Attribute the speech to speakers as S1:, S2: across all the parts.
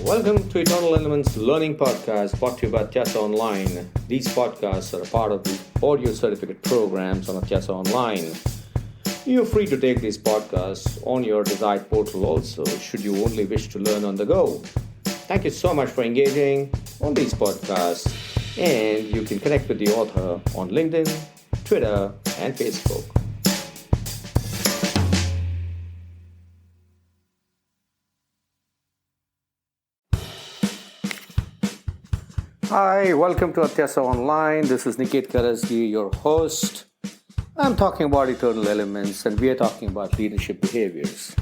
S1: Welcome to Eternal Elements Learning Podcast, brought to you by Atyasa Online. These podcasts are a part of the audio certificate programs on Atyasa Online. You're free to take these podcasts on your desired portal also, should you only wish to learn on the go. Thank you so much for engaging on these podcasts, and you can connect with the author on LinkedIn, Twitter, and Facebook. Hi, welcome to Atyasa Online. This is Niket, Karajagi, your host. I'm talking about eternal elements, and we are talking about leadership behaviors.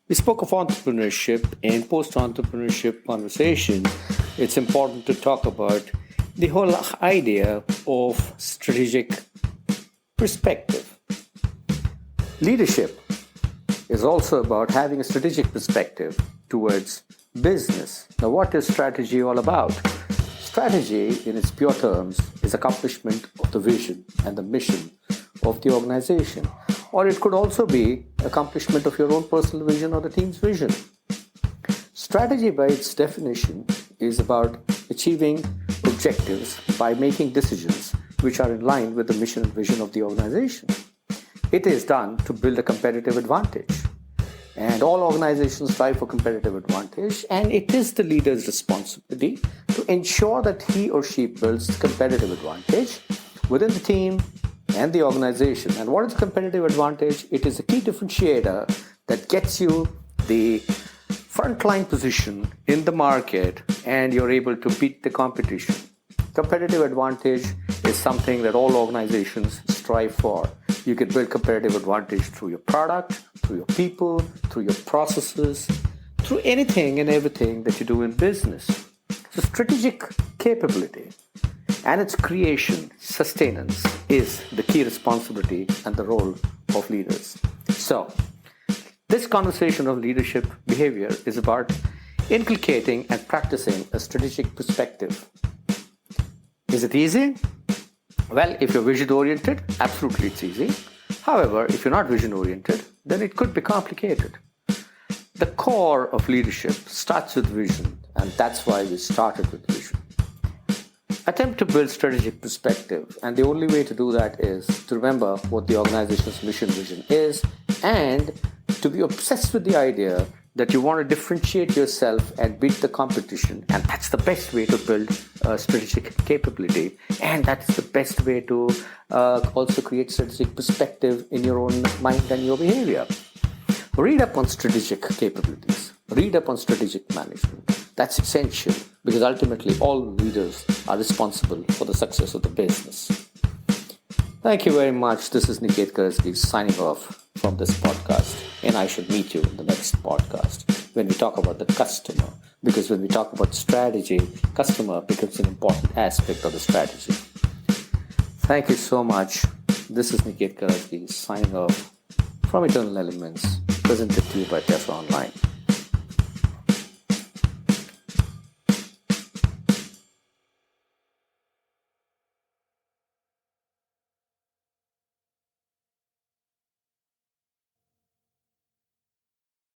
S1: We spoke of entrepreneurship, and post-entrepreneurship conversation, it's important to talk about the whole idea of strategic perspective. Leadership is also about having a strategic perspective towards business. Now, what is strategy all about? Strategy, in its pure terms, is accomplishment of the vision and the mission of the organization. Or it could also be accomplishment of your own personal vision or the team's vision. Strategy, by its definition, is about achieving objectives by making decisions which are in line with the mission and vision of the organization. It is done to build a competitive advantage. And all organizations strive for competitive advantage, and it is the leader's responsibility to ensure that he or she builds competitive advantage within the team and the organization. And what is competitive advantage? It is a key differentiator that gets you the frontline position in the market, and you're able to beat the competition. Competitive advantage is something that all organizations strive for. You can build competitive advantage through your product, through your people, through your processes, through anything and everything that you do in business. So strategic capability and its creation, sustenance, is the key responsibility and the role of leaders. So, this conversation of leadership behavior is about inculcating and practicing a strategic perspective. Is it easy? Well, if you're vision-oriented, absolutely it's easy. However, if you're not vision-oriented, then it could be complicated. The core of leadership starts with vision, and that's why we started with vision. Attempt to build strategic perspective, and the only way to do that is to remember what the organization's mission vision is, and to be obsessed with the idea that you want to differentiate yourself and beat the competition, and that's the best way to build strategic capability, and that's the best way to also create strategic perspective in your own mind and your behavior. Read up on strategic capabilities. Read up on strategic management. That's essential, because ultimately all leaders are responsible for the success of the business. Thank you very much. This is Niket Karajagi signing off from this podcast, and I should meet you in the next podcast when we talk about the customer, because when we talk about strategy, customer becomes an important aspect of the strategy. Thank you so much. This is Niket Karajagi signing off from Eternal Elements, presented to you by Atyasa Online.